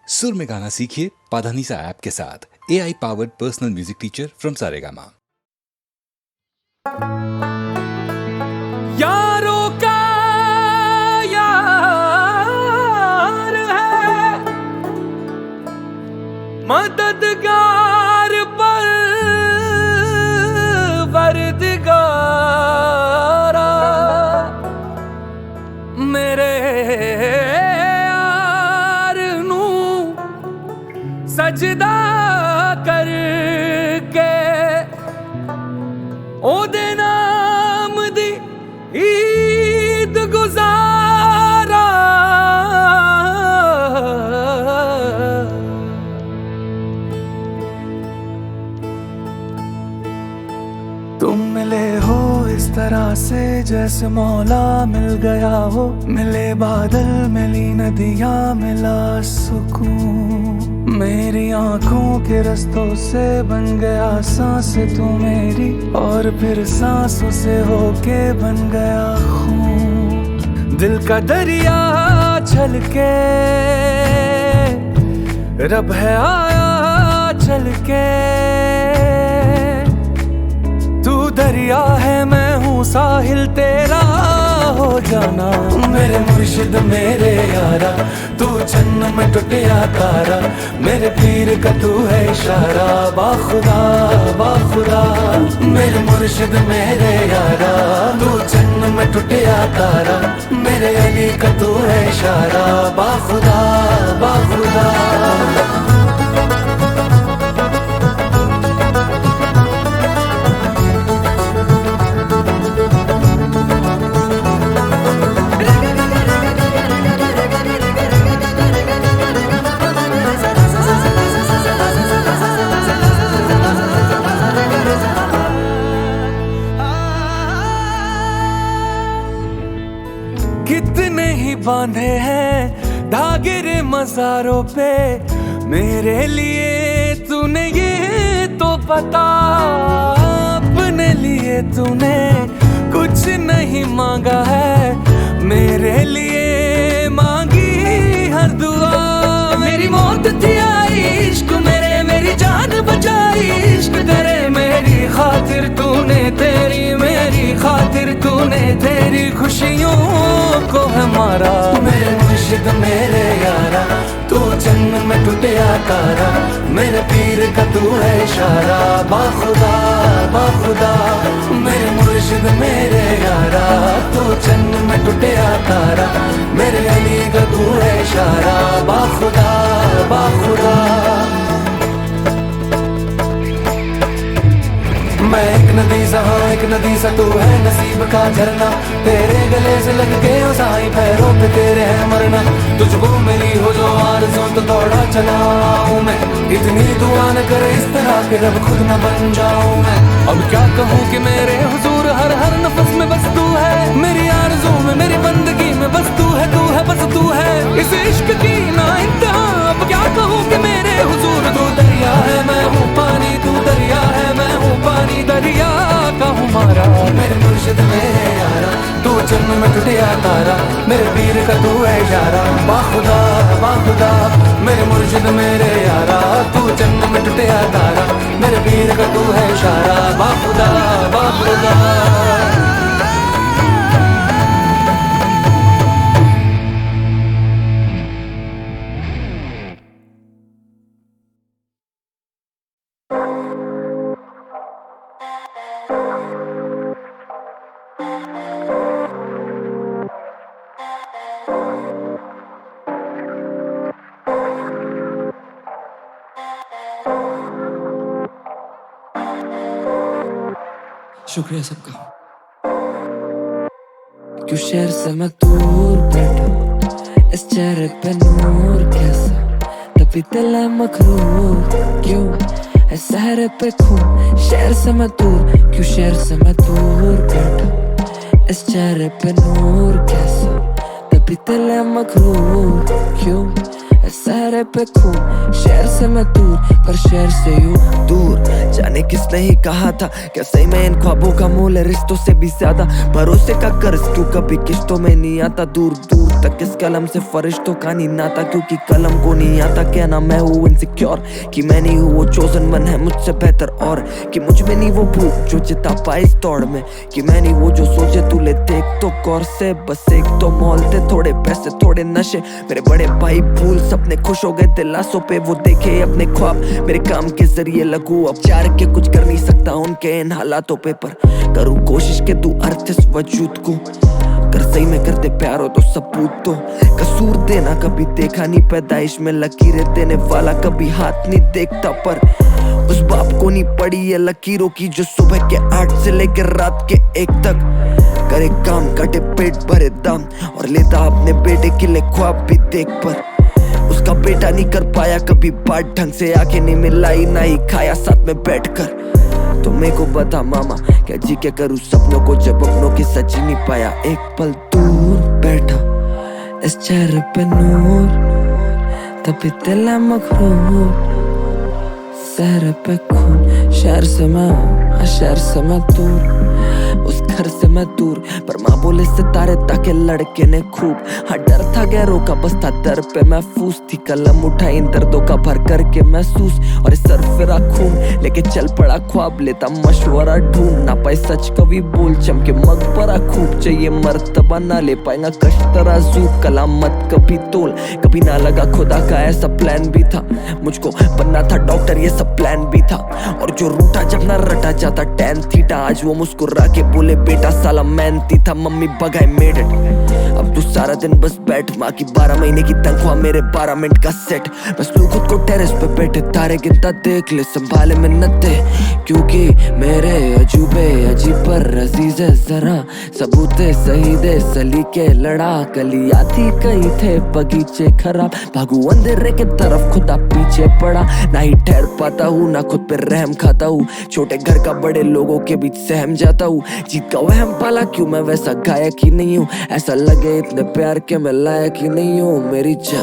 सुर में गाना सीखिए पाधानीसा ऐप के साथ। AI powered personal music teacher from Saregama. यारों का यार है, मददगार पर वरदगारा, मेरे यार नू सजदा करके ओदे नाम दी ईद गुजारा। तुम मिले हो इस तरह से जैसे मौला मिल गया हो, मिले बादल मिली नदियाँ मिला सुकून, मेरी आंखों के रस्तों से बन गया सांस तू मेरी, और फिर सांसों से होके बन गया खून। दिल का दरिया छलके रब है आया चल के, तू दरिया है मैं हूँ साहिल तेरा हो जाना। मेरे मुर्शिद मेरे यारा तू जन्न में टूटिया तारा, मेरे पीर का तू है इशारा बाखुदा बाखुदा। मेरे मुर्शिद मेरे यारा तू जन्न में टूटिया तारा, मेरे अली का तू है इशारा बाखुदा बाखुदा। कितने ही बांधे हैं धागे रे मज़ारों पे, मेरे लिए तूने ये तो पता, अपने लिए तूने कुछ नहीं मांगा है, मेरे लिए मांगी हर दुआ। मेरी मौत थी आई इश्क मेरे, मेरी जान बचाई इश्क तेरे, मेरी खातिर तूने तेरी मेरी खातिर तूने तेरी खुशियों को हमारा। मेरे मुर्शिद मेरे यारा तू जन्म में टूटिया तारा, मेरे पीर का तू है इशारा बाखुदा बाखुदा। मेरे मुर्शिद मेरे यारा तू जन्म में टूटिया तारा, मेरे अली का तू है इशारा बाखुदा बाखुदा। मैं एक नदी सा हाँ एक नदी सा तू है नसीब का झरना, तेरे गले से लग के ओ साईं पैरों पे तेरे है मरना। तुझको मिली हो जो आरज़ू तो दौड़ा चला हूँ मैं, इतनी दुआ न करे इस तरह के रब खुद न बन जाऊँ मैं। अब क्या कहूँ कि मेरे हुजूर हर हर नफस में बस तू है, मेरी आरज़ू में मेरी बंदगी में बस तू है बस तू है। इस इश्क की ना इंतहा अब क्या कहूँ कि मेरे हुजूर तू दरिया है मैं हूँ पानी, तू दरिया है मैं हूँ पानी, दरिया का हूँ मारा। मेरे मुर्शिद मेरे यारा तू जन्म में टूटिया तारा, मेरे पीर का तू है इशारा बाखुदा बाखुदा। मेरे मुर्शिद मेरे यारा तू जन्म में टूटिया तारा, मेरे पीर का तू है इशारा बाखुदा बाखुदा। शुक्रिया सबका। क्यों शहर से मैं दूर बैठा, इस चेहरे पे नूर कैसा, तभी दिल है मखरूर। क्यों है सहरे पे खून, शहर से मैं दूर, क्यों शहर से मैं दूर बैठा, इस चेहरे पे नूर कैसा, तभी दिल है मखरूर। क्यों है सहरे पे खून। शहर से मैं दूर पर शहर से यूं दूर। जाने किसने ही कहा था क्या सही में इन ख्वाबों का मोल है रिश्तों से भी ज्यादा। भरोसे का कर्ज क्यों कभी किश्तों में नहीं आता। दूर दूर तक इस कलम से फरिश्तों का नहीं नाता। क्योंकि कलम को नहीं आता कहना मैं हूँ इनसिक्योर, कि मैं नहीं हूँ वो चोजन वन है मुझसे बेहतर। और कि मुझ में नहीं वो भूख जो चिता पाए इस दौड़ में, कि मैं नहीं वो जो सोचे तू ले देख तो गौर से। बस एक तो मॉल थे, थोड़े पैसे थोड़े नशे। मेरे बड़े भाई भूल सपने खुश हो गए दिलासों पे। वो देखे अपने ख्वाब मेरे काम के जरिए लगू। अब चार के कुछ कर नहीं सकता उनके इन हालातों पे, पर करूँ कोशिश के तू अर्थ इस वजूद को। कर सही में करते प्यार हो तो सबूत दो। कसूर देना कभी देखा नहीं, पैदाइश में लकीरें देने वाला कभी हाथ नहीं देखता। पर उस बाप को नहीं पड़ी ये लकीरों की जो सुबह के 8 से लेकर रात के 1 तक करे काम, काटे पेट भरे दाम और लेता अपने बेटे के लिए ख्वाब भी देख। पर उसका बेटा नहीं कर पाया कभी बात ढंग से, आंखें नहीं मिलाई ना ही खाया साथ में बैठकर। तो मेरे को बता मामा क्या जी क्या करूँ सपनों को जब अपनों की सच ही नहीं पाया। एक पल दूर बैठा इस चेहरे पे नूर, तभी दिल है मखरूर। शहर पे खून, शहर से मैं दूर। उस घर से मैं दूर पर माँ बोले सितारे ताके लड़के ने खूब। हाँ डर था गैरों का बस था दर पे महफूज थी। कलम उठाई इन दर्दों का भर करके महसूस, और इस सर फिरा खून लेके चल पड़ा ख्वाब लेता मशवरा ढूंढ। ना पाए सच कभी बोल चमके मकबरा खूब। चाहिए मर्तबा ना ले पाएगा कश तराजू। कलाम मत कभी तोल, कभी ना लगा खुदा का ऐसा प्लान भी था। मुझको बनना था डॉक्टर ये सब प्लान भी था। और जो रूठा जब ना रटा जाता टैन थीटा। आज वो मुस्कुरा के बोले बेटा साला मेहनती था। मम्मी बगाए मेड इट। अब तू सारा दिन बस बैठ, माँ की 12 महीने की तनख्वाह मेरे 12 मिनट का सेट। बस तू खुद को टेरेस पे बैठे तारे गिनता देख ले, संभाले मिन्नते क्योंकि मेरे अजूबे अजीब पर अजीज है जरा। सबूते शहीदे सलीके लड़ा, गलियां थी कई थे बगीचे खराब। भागू अंधेरे के तरफ खुदा पीछे पड़ा। ना ही ठहर पाता हूँ ना खुद पे रहम खाता हूँ। छोटे घर का बड़े लोगों के बीच सहम जाता हूँ। जीत का वहम पाला क्यों मैं वैसा गायक ही नहीं हूँ। ऐसा लगे इतने प्यार के मैं लायक ही नहीं हूँ। मेरी जा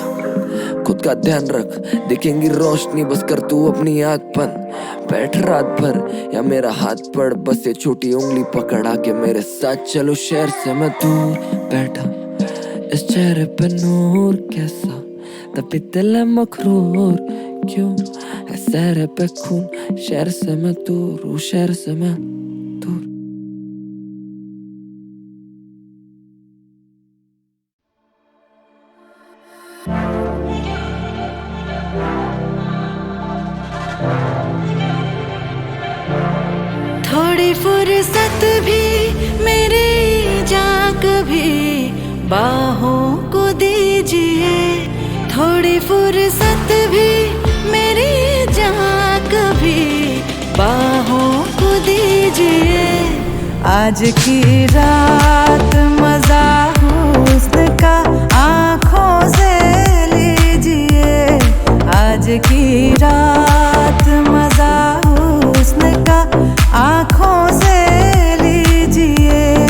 खुद का ध्यान रख, दिखेंगी रोशनी बस कर तू अपनी आँख बंद। बैठ रात भर या मेरा हाथ पड़, बस ये छोटी उंगली पकड़ा के मेरे साथ चलो। शहर से मैं दूर बैठा इस चेहरे पे नूर कैसा, तभी दिल है मखरूर। क्यों है सहरे पे खून। शहर से मैं दूर, शहर से मैं दूर। थोड़ी फुर्सत भी मेरी जा कभी बाहों को दीजिए। थोड़ी फुर्सत भी मेरी जा कभी बाहों को दीजिए। आज की रात मजा हुस्न का आँखों से लीजिए। आज की रात मजा हुस्न का आँखों से लीजिए।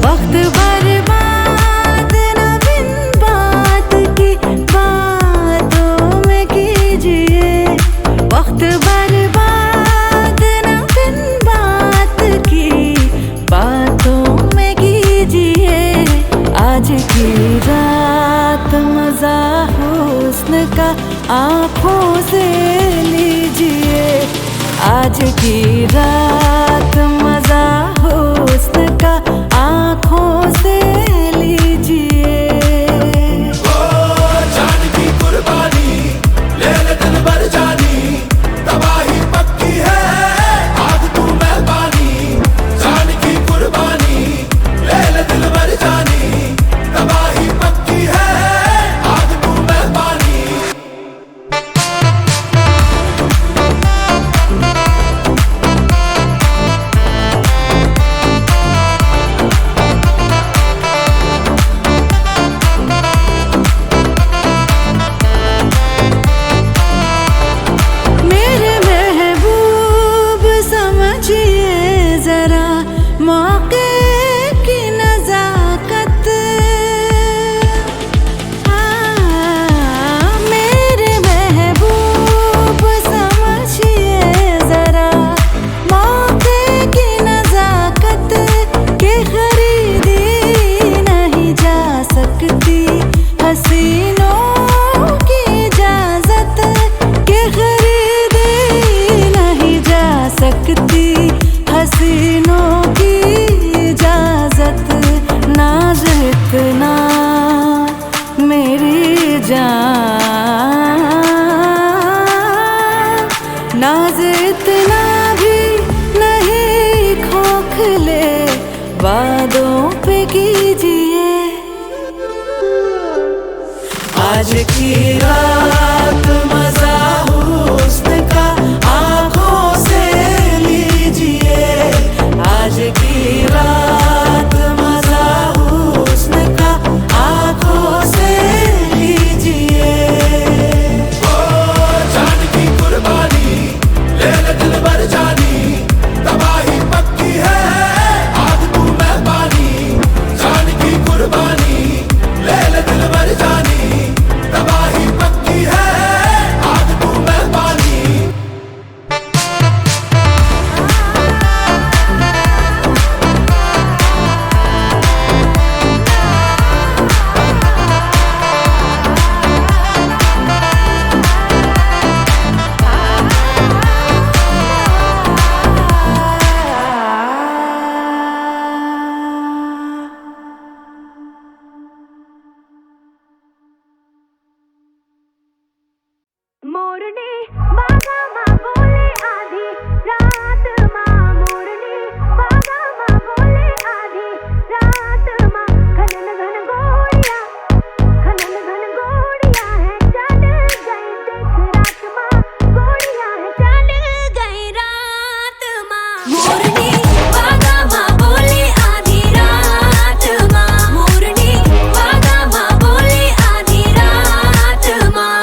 वक्त बर्बाद न बिन बात की बातों में कीजिए। वक्त बर्बाद न बिन बात की बातों में कीजिए। आज की रात मजा हुस्न का आँखों से लीजिए। आज की रात मजा हुस्न का आँखों से लीजिए। जान की कुर्बानी ले ले दिल भर जानी, तबाही पक्की है आग तू मेहरबानी। जान की कुर्बानी ले ले दिल भर जानी, तबाही पक्की है आग तू मेहरबानी। इतना भी नहीं खोखले, वादों पे कीजिए। आज की रात मजा हुस्न का आंखों से लीजिए। आज की रात मजा हुस्न का आंखों से लीजिए। ओ जान की कुर्बानी ले ले दिल भर जानी, तबाही पक्की है आग तू मैं पानी। जान की कुर्बानी ले ले दिल भर जानी, तबाही पक्की है आग तू मैं पानी। मोरनी बागा माँ बोले आधी रात माँ, मोरनी बागा माँ बोले आधी रात माँ। खनन घन घोड़िया, खनन घन घोड़िया है चल गई देख रात माँ, घोड़िया है चल गई रात माँ। मोरनी बागा माँ बोले आधी रात माँ, मोरनी बागा माँ बोले आधी रात माँ।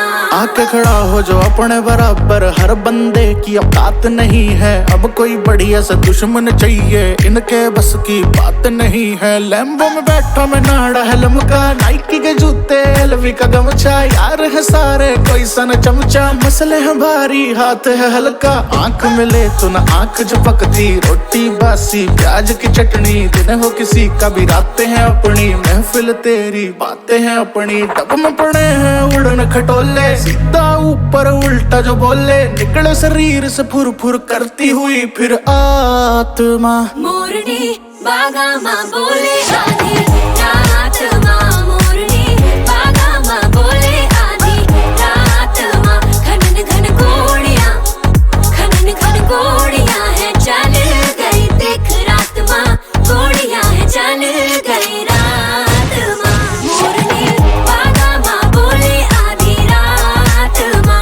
आके खड़ा हो जो अपने बराबर, हर बंदे की औकात नहीं है। अब कोई बढ़िया सा दुश्मन चाहिए, इनके बस की बात नहीं है। लैम्बो में बैठा मैं नाड़ा है लमका, नाइकी के जूते एलवी का गमछा। यार है सारे कोई सन चमचा, मसले हैं भारी हाथ है हल्का। आंख मिले तो ना आंख झपकती, रोटी बासी प्याज की चटनी। दिन हो किसी का भी रातें हैं अपनी, महफिल तेरी बातें हैं अपनी। डब में पड़े हैं उड़न खटोले, सीधा ऊपर उल्टा जो बोले। निकले शरीर से फुर फुर करती हुई फिर आत्मा। मोरनी बागा माँ बोले आधी रात माँ, मोरनी बागा माँ बोले आधी रात माँ। खनन घन घोड़िया, खनन घन घोड़िया है चल गई देख रात माँ, घोड़िया है चल गई रात माँ। मोरनी बागा माँ बोले आधी रात माँ।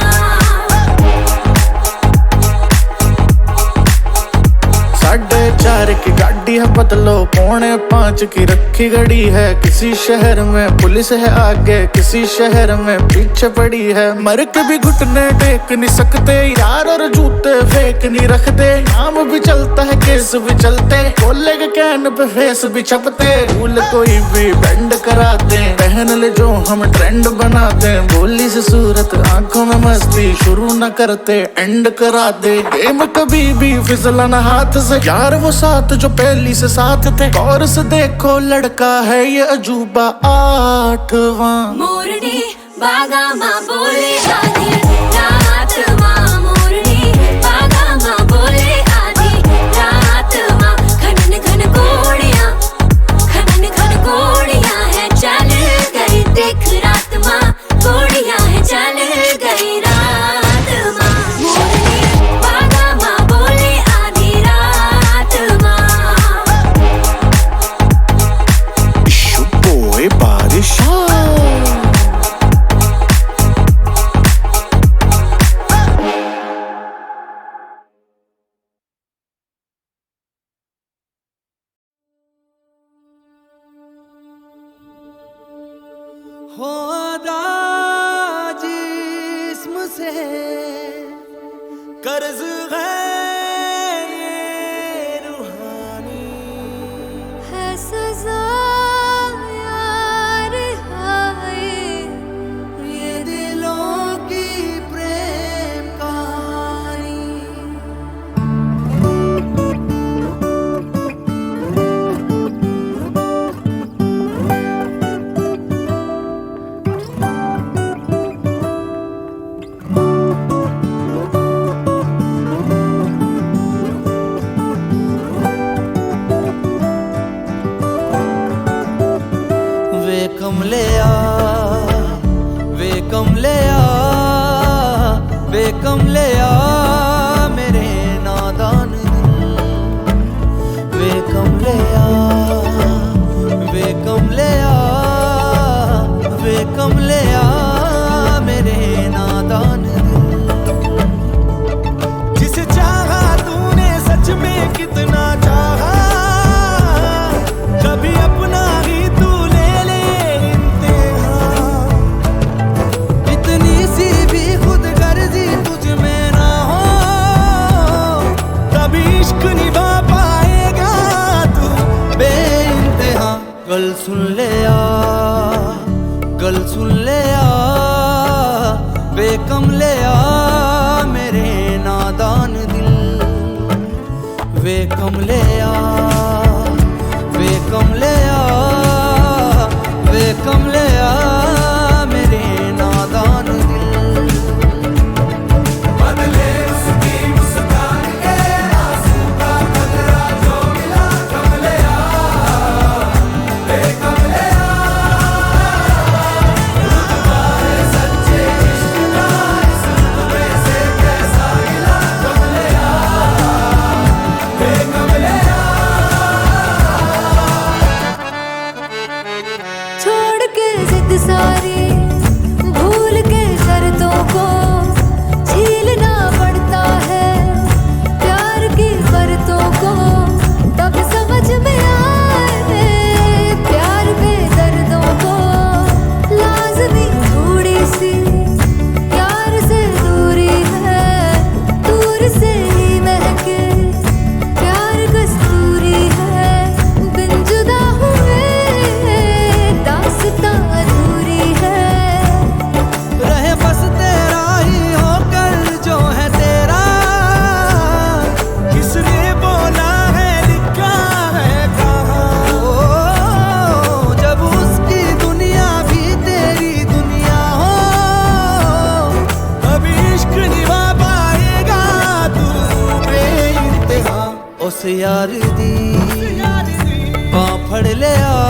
4:30 की गाड़ी है बदलो, 4:45 की रखी गड़ी है। किसी शहर में पुलिस है आगे, किसी शहर में पीछे पड़ी है। मर के भी घुटने टेक नहीं सकते यार, और जूते फेंक नहीं रखते। नाम भी चलता है केस भी चलते, कोले के कैन पे फेस भी छपते। रूल कोई भी बेंड करा दे, पहन ले जो हम ट्रेंड बना दे। बोली से सूरत आंखों में मस्ती, शुरू न करते एंड करा दे। गेम कभी भी फिसला ना हाथ से, यार वो साथ जो पहली से साथ थे। गौर से देखो लड़का है ये अजूबा 8वां। मोरनी बागा माँ बोले आधी रात माँ, मोरनी बागा माँ बोले आधी रात माँ। खनन घन घोड़िया, खनन घन घोड़िया है चल गई देख रात माँ, घोड़िया है चल गई रात माँ। मोरनी बागा माँ बोले आधी रात माँ। बोए बारिश हो अदा जिस्म से कर्ज है ये रूहानी। है सजा यार हाय, ये दिलों की प्रेम कहानी। आ मेरे नादान दिल, वे कमले आ, वे कमले आ, वे कमले आ मेरे नादान दिल। बदले उसकी मुस्कान के आंसू का बदला जो मिला, कमले आ, वे कमले आ, रुतबाए सच्चे इश्क का इस रुतबे से कैसा मिला, कमले आ, वे कमले आ। छोड़ के जिद सारी, भूल के शर्तों को झीलना पड़ता है, प्यार की शर्तों को तब समझ में आए, प्यार के दर्दों को लाज़मी थोड़ी सी यार से दूरी है, दूर से ही महके प्यार कस्तूरी है, बिन जुदा हुए दास्तां अधूरी है। रहे बस तेरा ही होकर जो है तेरा, किसने बोला है लिखा है कहाँ, ओ, जब उसकी दुनिया भी तेरी दुनिया हो, कभी इश्क निभा पाएगा तू बेइंतहा। उस यार दी बां फड़ ले आ,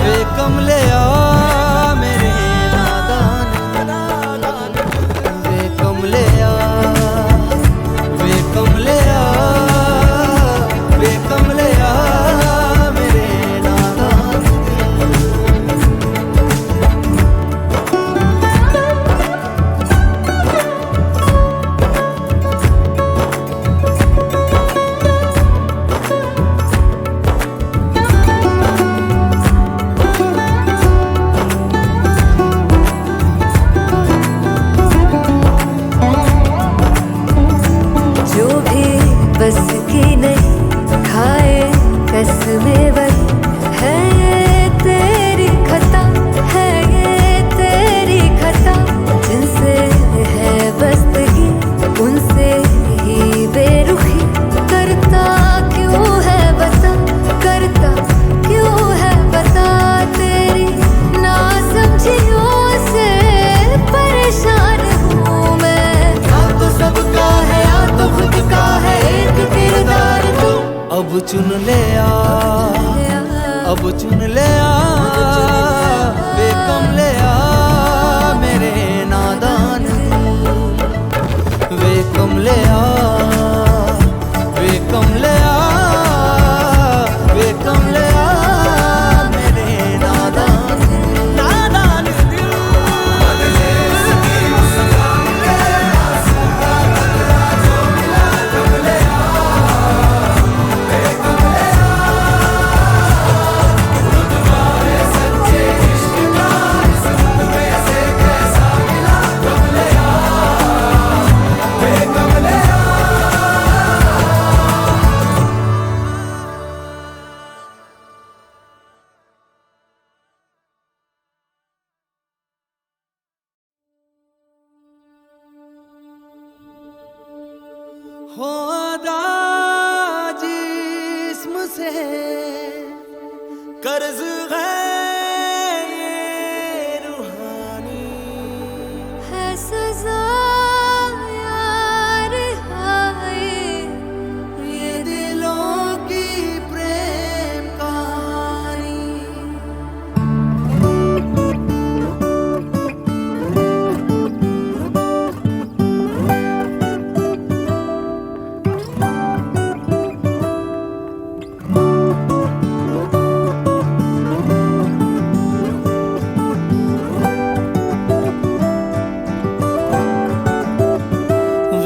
वे कमले आ मेरे नादान, वे कमले आ, वे कमले आ, वे कमले आ मेरे नादान। जो भी बस की नहीं खाए कसमें वही है, ये तेरी खता है, ये तेरी खता, जिनसे है बस्तगी उनसे ही बेरुखी, करता क्यों है बता, करता क्यों है बता, तेरी नासमझियों से परेशान हूँ मैं, या तो सबका है या तो खुद का है एक किरदार तू। अब चुन ले आ, अब चुन ले आ, वे कमले आ मेरे नादान दिल, वे कमले आ, वे कमले आ, वे कमले आ मेरे नादान दिल, नादान दिल। बदले उसकी मुस्कान के आंसू का बदला जो मिला, कमले आ, वे कमले आ, रुतबाए सच्चे इश्क का इस रुतबे से कैसा मिला, कमले आ, वे कमले आ। खुदा जिस्म से कर्ज है ये रूहानी, है सजा यार हाय, ये दिलों की प्रेम कहानी।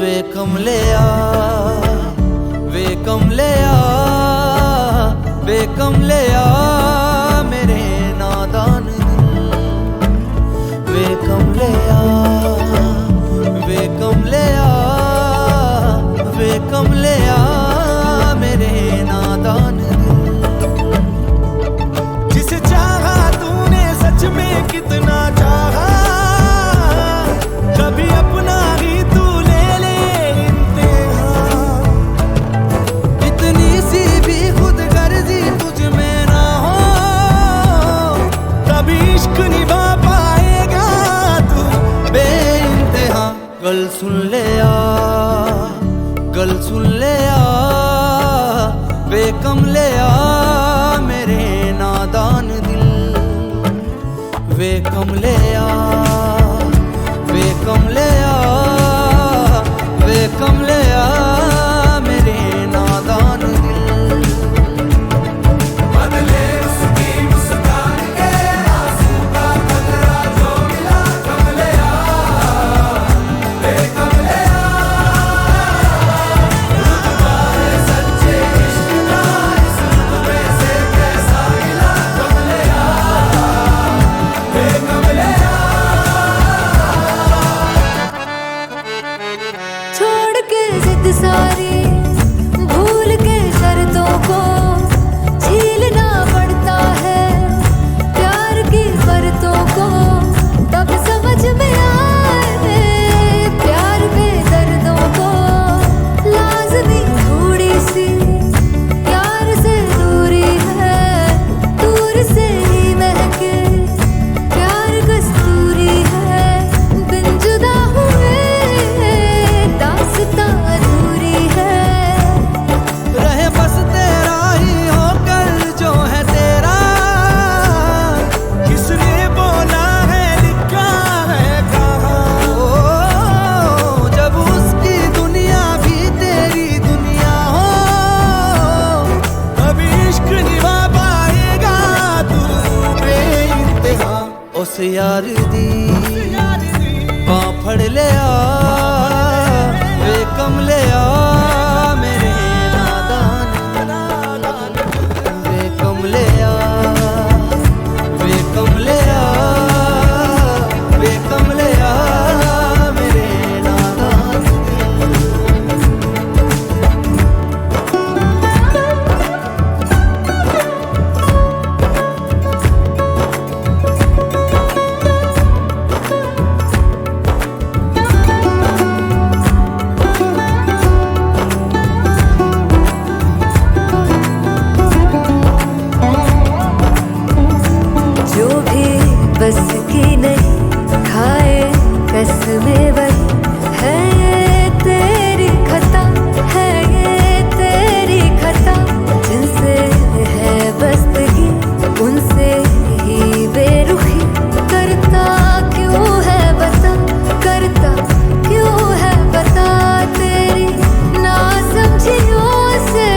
वे कमले आ, वे कमले आ, वे कमले आ मेरे नादान दिल, वे कमले आ, वे कमले आ, वे कमले आ मेरे नादान दिल। जिसे चाहा तूने सच में कितना चाहा, कभी गल सुन ले आ, गल सुन ले आ, वे कमले आ मेरे नादान दिल, वे कमले आ, वे कमले आ, वे कमले आ मेरे नादान दिल। बदले उसकी मुस्कान के आंसू का बदला जो मिला, कमले आ, वे कमले आ, रुतबा है सच्चे इश्क का, इस रुतबे से कैसा मिला, कमले आ, वे कमले आ। छोड़ के जिद सारी, भूल के शर्तों को, झीलना पड़ता है प्यार की शर्तों को, तब समझ में आए प्यार के दर्दों को। लाज़मी थोड़ी सी प्यार से दूरी है, दूर से ही महके प्यार कस्तूरी है, बिन जुदा हुए दास्तां अधूरी है। रहे बस तेरा ही होकर जो है तेरा, किसने बोला है लिखा है कहाँ। ओ, जब उसकी दुनिया भी तेरी दुनिया हो, कभी इश्क निभा पाएगा तू बेइंतहा। उस यार दी बां फड़ ले आ, वे कमले आ मेरे नादान, वे कमले आ, वे कमले आ, वे कमले आ मेरे नादान। जो भी बस की नहीं खाए कसमें वही है, ये तेरी खता है, ये तेरी खता। जिनसे है बस्तगी उनसे ही बेरुखी, करता क्यों है बता, करता क्यों है बता। तेरी नासमझियों से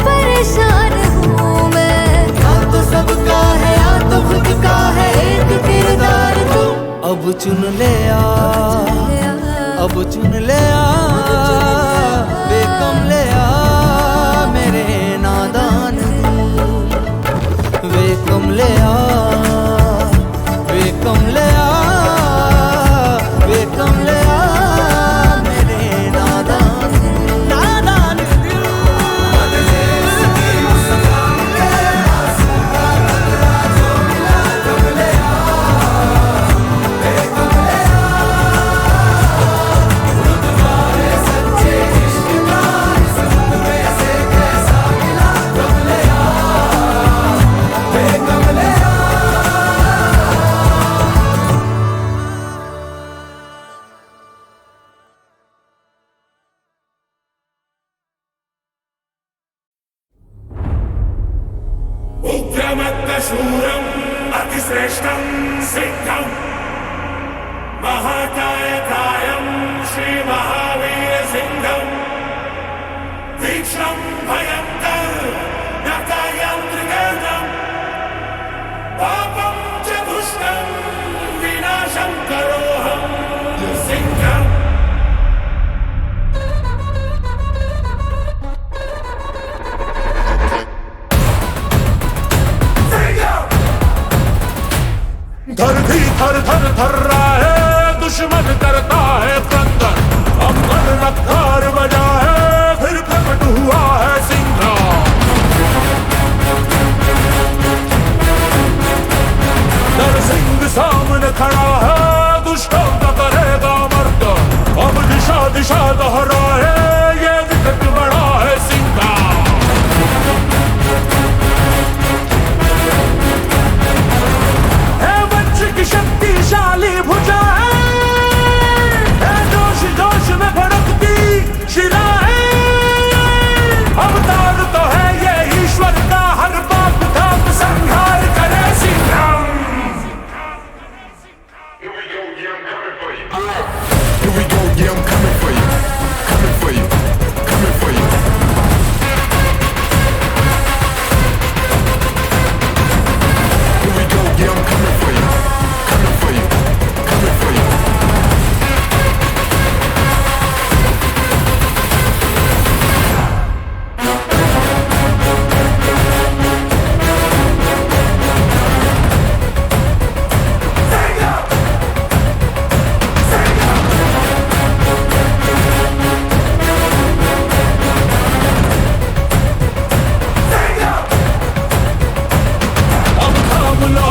परेशान हूँ मैं, या तो सबका है या तो खुद का है एक किरदार तू। अब चुन ले आ, अब चुन ले आ, वे कमले आ मेरे नादान दिल, वे कमले आ, वे कमले आ, वे कमले आ मेरे नादान दिल, नादान दिल। बदले उसकी मुस्कान के आंसू का बदला जो मिला, कमले आ, वे कमले आ, रुतबा है सच्चे इश्क का, इस रुतबे से कैसा मिला, कमले आ, वे कमले आ। उग्रमत्तशूरम् अतिश्रेष्ठं सिद्धं महाकायकायं श्रीमहावीरसिंहं, तीक्ष्णं भयङ्कर नकायं त्रिगर्दं, पापं च दुष्टं विनाशं करोऽहं सिंहम्। धरती थर थर थर रहा है, दुश्मन करता है क्रंदन, अम्बर नक्कार बजा है, फिर प्रकट हुआ है सिंह। नर सिंह सामने खड़ा है, दुष्टों का करेगा मर्द, अब दिशा दिशा दोहरा है, ये विकट बड़ा है सिंह। शक्तिशाली भुजा है जो yeah, I'm coming for you, coming for you, coming for you. Here we go, yeah, I'm coming for you, coming for you, coming for you.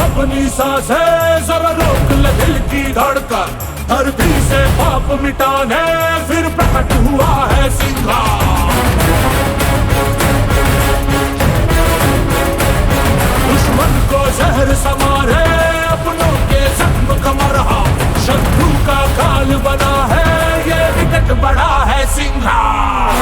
अपनी सांसें जरा रोक ले दिल की धड़कन, धरती से पाप मिटाने फिर प्रकट हुआ है सिंगार। दुश्मन को जहर समारे अपनों के जख्म का मरहम, शत्रु का काल बना है ये विकट बड़ा है सिंगार।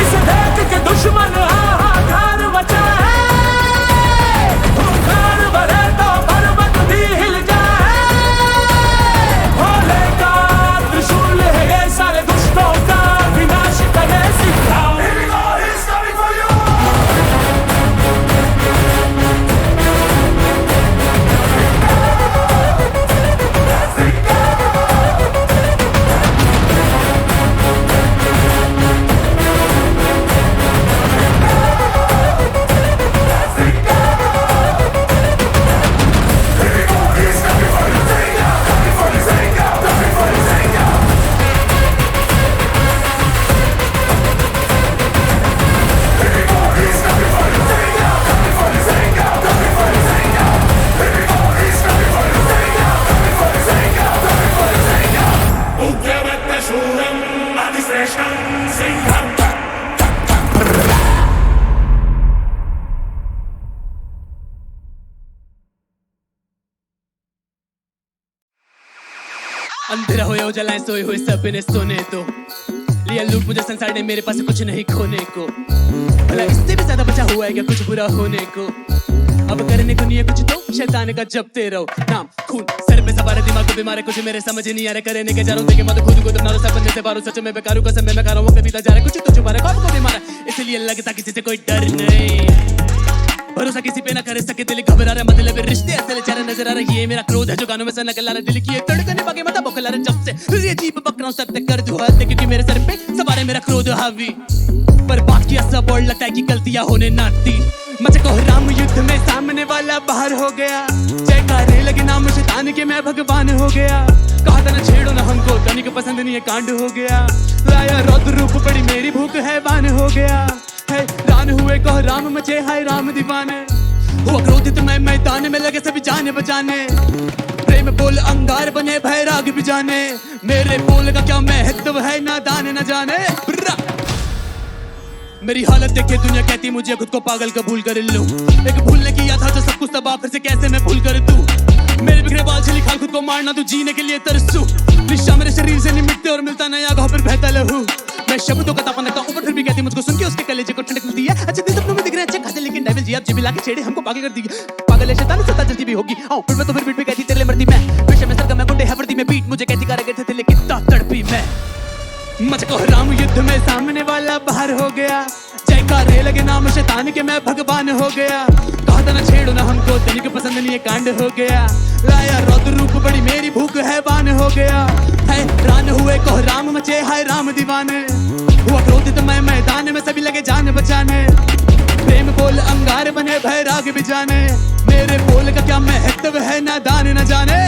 इसे देख के दुश्मन हाहाकार मचा है, हुंकार भरे तो पर्वत भी हिल जाए। भोले का त्रिशूल है ये सारे दुष्टों का विनाश करे सिंगार। अंधेरा हुए उजलाएं सोए हुए सब ने सोने दो, लिया लूट मुझे संसार ने, मेरे पास कुछ नहीं खोने को। भला इससे भी ज्यादा बचा हुआ है क्या कुछ बुरा होने को? अब करने को नहीं है कुछ तो शैतान का जपते रहो। नाम खून सर पे सवार, दिमाग को बीमार है, कुछ मेरे समझ नहीं आ रहा। करने के जारो देखे मत खुद को दबना, सपने से बारो सच में बेकारू कसम में मैं खा रहा हूं, कभी जा रहा कुछ तो छुपा रहा, कौन को बीमार है इसलिए लगता किसी से कोई डर नहीं। भरोसा किसी पे ना करे सके, दिल घबरा रहा, मतलब रिश्ते असल चेहरा नजर आ रहा। ये मेरा क्रोध है जो कानों में से निकल आ रहा, दिल की धड़कने बाकी मत बखला रहा। जब से ये जीप बक रहा हूं सत्य कर दो हद, क्योंकि मेरे सर पे सवार है मेरा क्रोध हावी। पर बात किया सब और लगता है कि गलतियां होने ना दी। मचे कोहराम युद्ध में सामने वाला बाहर हो गया, जयकारे लगे नाम शैतान के मैं भगवान हो गया। कहा था ना छेड़ो ना हमको, तनिक पसंद नहीं है कांड हो गया। लाया रौद्र रूप बड़ी मेरी भूख है बान हो गया है। रान हुए कोहराम मचे हाय राम दीवाने, हुआ क्रोधित मैं मैदान में लगे सभी जाने बचाने। प्रेम बोल अंगार बने भैराग भी जाने, मेरे बोल का क्या महत्व है नादान न जाने। मेरी हालत देखे दुनिया कहती मुझे खुद को पागल कबूल कर लूं। एक भूलने की याद था जो सब कुछ तबाह, फिर से कैसे मैं भूल कर दूं। मेरे बिखरे बाल छली खाल खुद को मारना तू जीने के लिए तरसू। निशा मेरे शरीर से नहीं मिटते और मिलता नया घाव फिर बहता लहू। मैं शब्दों का तापन लगता हूं पर फिर भी कहती मुझको सुन के उसके कलेजे को ठंडक मिलती है। अच्छे दिन सपनों में दिख रहे हैं अच्छे खासे, लेकिन डेविल जी आप जिबी लाके छेड़े हमको पागल कर दी। पागल है शैतान सत्ता जल्दी भी होगी। आओ फिर मैं तो फिर बीट पे कहती तेरे लिए मरती मैं। विषय में सरगम मैं गुंडे है वर्दी में बीट मुझे कहती कारागर थे लेकिन तड़पी मैं। मच कोहराम युद्ध में सामने वाला बाहर हो गया, जयकारे लगे नाम शैतान के मैं भगवान हो गया। कहा था ना छेड़ो ना हमको, तनिक पसंद नहीं है कांड हो गया। लाया रौद्र रूप बड़ी मेरी भूख है बान हो गया है। रान हुए कोहराम मचे हाय राम दीवाने, हुआ क्रोधित मैं मैदान में सभी लगे जान बचाने। प्रेम बोल अंगार बने भैराग भी जाने, मेरे बोल का क्या महत्व है नादान न जाने।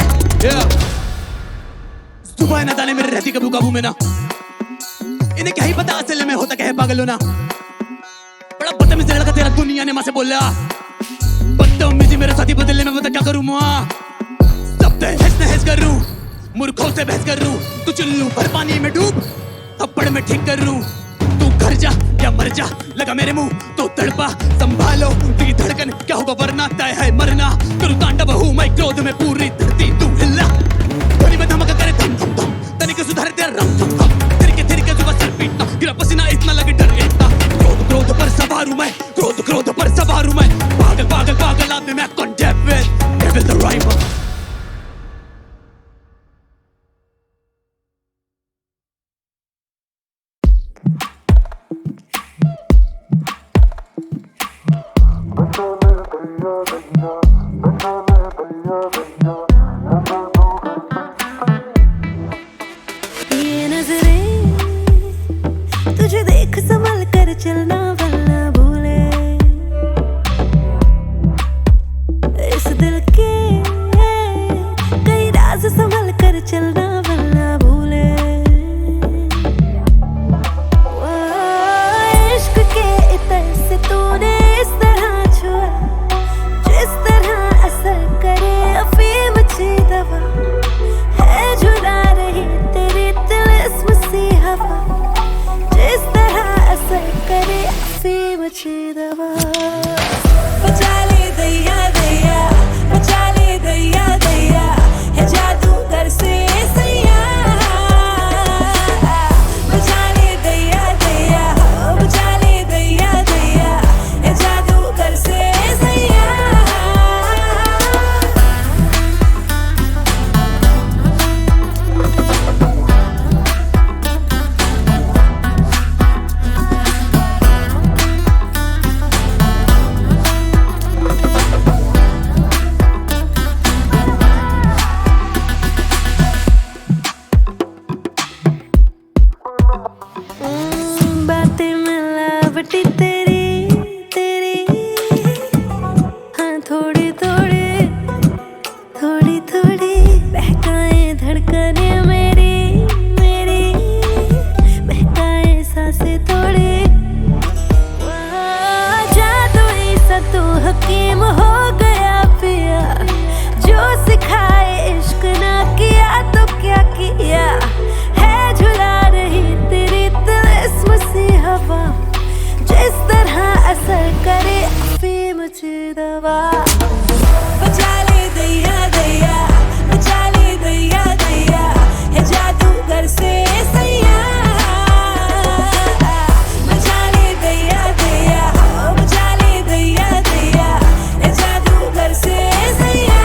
सुबह न जाने मेरे रहती कबू काबू में ना, इन्हें क्या ही पता असल में होता क्या है पागल होना। बड़ा बदतमीज लड़का तेरा दुनिया ने मां से बोला, बदतमीजी मेरे साथी बदलने में बता क्या करूं मां। सब तहस नहस करूं, मूर्खों से बहस करूं, तू चुल्लू भर पानी में डूब थप्पड़ में ठीक करूं। तू घर जा या मर जा लगा मेरे मुंह तो तड़पा, संभालो तेरी धड़कन क्या होगा वरना तय है मरना। करूं तांडव हूं मैं क्रोध में पूरी धरती तू हिला, ध्वनि में धमका करे धम धम धम, तनिक सुधार तेरा रम धम धम। तिरके सुबह सर पीटना, गिरा पसीना इतना लगे डर लेता। क्रोध क्रोध पर सवार हूं मैं, क्रोध क्रोध पर सवार हूं मैं। पागल पागल पागल आदमी मैं कौन डेविल, डेविल द राइमर। दवा बचा ले दैया दैया बचा ले दैया दैया है जादूगर से सैया बचा ले दैया दैया बचा ले दैया दैया है जादूगर से सैया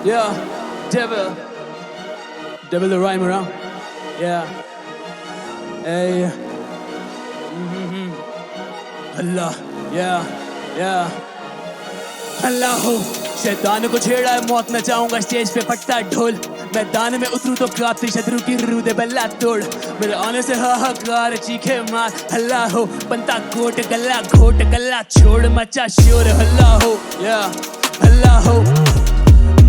Yeah, devil the rhyme around. Yeah, hey, Allah, yeah, अल्लाह हो शैतान को छेड़ा है मौत में जाऊंगा स्टेज पे पटता ढोल मैदान में उतरूं तो काफी शत्रु की रूदे बल्ला तोड़ मेरे आने से हाहाकार चीखे मार हल्ला हो बनता कोट गला घोट गला छोड़ मचा शोर हल्ला हो या हल्ला हो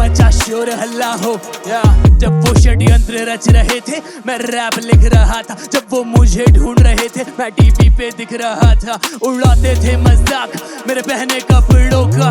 मचा शोर हल्ला हो या जब वो षड्यंत्र रच रहे थे मैं रैप लिख रहा था जब वो मुझे ढूंढ रहे थे मैं टीवी पे दिख रहा था उड़ाते थे मजाक मेरे पहने कपड़ों का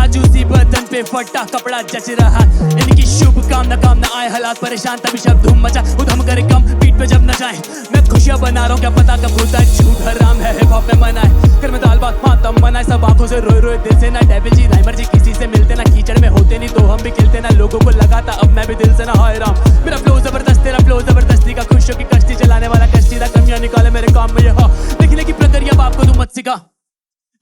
आज उसी बदन पे फटा कपड़ा जच रहा इनकी शुभ कामना आए हालात परेशान तभी शब्द धूम मचा उधम करे कम पीठ पे जब न जाए मैं खुशियां बना रहा हूँ क्या पता कब होता है झूठ हराम है हिप हॉप में मना है कर में दाल बात मातम मनाए सब आंखों से रोए रोए दिल से ना डेविल जी राइमर जी किसी से मिलते ना कीचड़ में होते नहीं तो हम भी खिलते ना लोगों को लगाता अब मैं भी दिल से ना हाय राम मेरा फ्लो जबरदस्त तेरा फ्लो जबरदस्ती का खुशियों की कश्ती चलाने वाला कश्तीदा कमियां निकाले मेरे काम में यहाँ लिखने की प्रक्रिया बाप को तू मत सिखा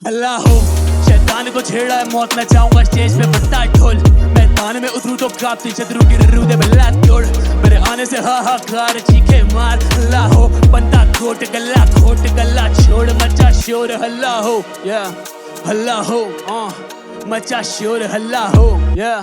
अल्लाह हो शैतान को छेड़ा है मौत न चाहूंगा स्टेज पे बजता ढोल मैदान में उतरूं तो काफी शत्रु की रूदे बल्ला तोड़ मेरे आने से हाहाकार चीखे मार अल्लाह हो बनता घोट गला छोड़ मचा शोर हल्ला हो या हल्ला हो मचा शोर हल्ला हो या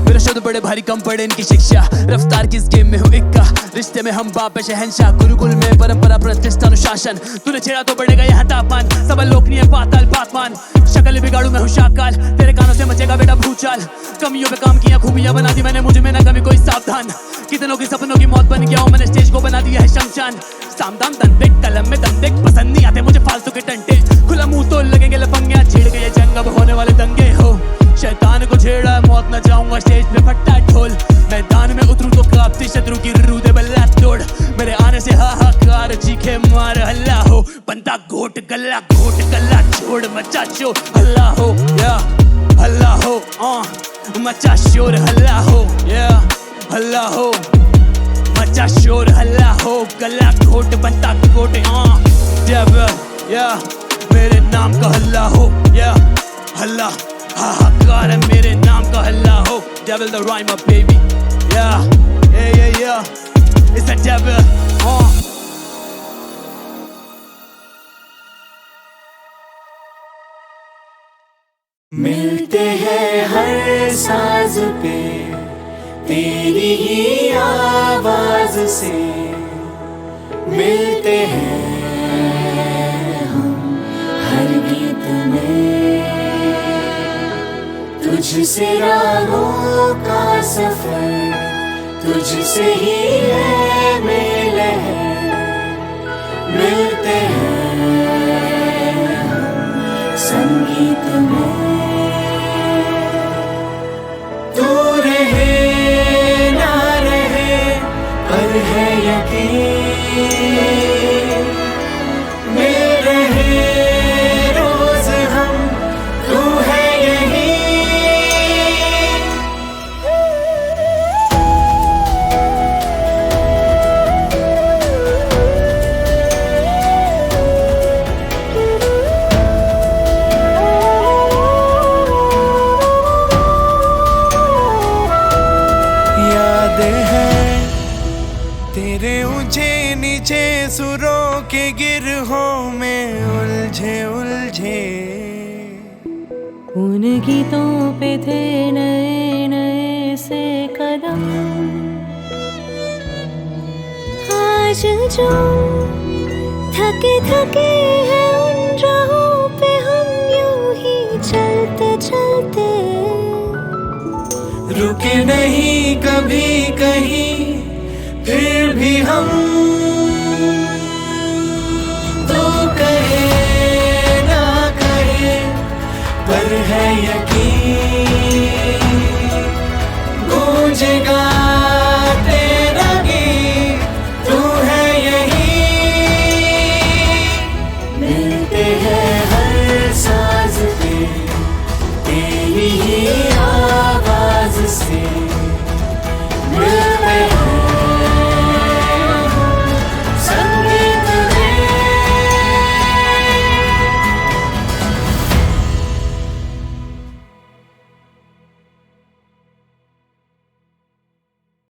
मेरे शब्द बड़े भारी कम पड़े इनकी शिक्षा रफ्तार किस गेम में हूँ इक्का रिश्ते में हम बाप शहनशाह गुरुकुल में परंपरा प्रतिष्ठा अनुशासन तूने छेड़ा तो बढ़ेगा यहाँ तापमान सब लोकनीय पाताल पातमान शक्ल बिगाड़ू मैं हूँ शाकाल तेरे कानों से मचेगा बेटा भूचाल कमियों पे काम किया खूबियां बना दी मैंने मुझे में ना कभी कोई सावधान कितनों की सपनों की मौत बन गया हूँ मैंने स्टेज को बना दिया है शमशान सामदाम दंडे कलम में दंडे पसंद नहीं आते मुझे फालतू के टंटे खुला मुंह तो लगेंगे लफंगियां छिड़ गए जंग अब होने वाले दंगे हो शैतान को छेड़ा मौत न जाऊंगा स्टेज पे फट्टा ढोल मैदान में उतरूं तो काफी शत्रु की रूदे बल्ला तोड़ मेरे आने से हाहाकार चीखे मार हल्ला हो बनता घोट गला छोड़ मचा शोर हल्ला हो या हल्ला हो मचा शोर हल्ला हो या हल्ला हो मचा शोर हल्ला हो गला घोट बनता घोट या मेरे नाम का हल्ला हो या हल्ला हाहाकार है मेरे नाम का हल्ला हो devil the rhymer baby yeah it's a devil मिलते हैं हर साज पे तेरी ही आवाज से मिलते हैं हम हर गीत में तुझसे राहों का सफर तुझसे ही है मेले मिलते हैं संगीत में तू रहे ना रहे पर है यकीन मिल रहे रोज हम तू है यही गिरहों में उलझे उलझे। उन गीतों पे थे नए नए से कदम, आज जो थके थके हैं उन राहों पे हम यूं ही चलते चलते। रुके नहीं कभी कहीं फिर भी हम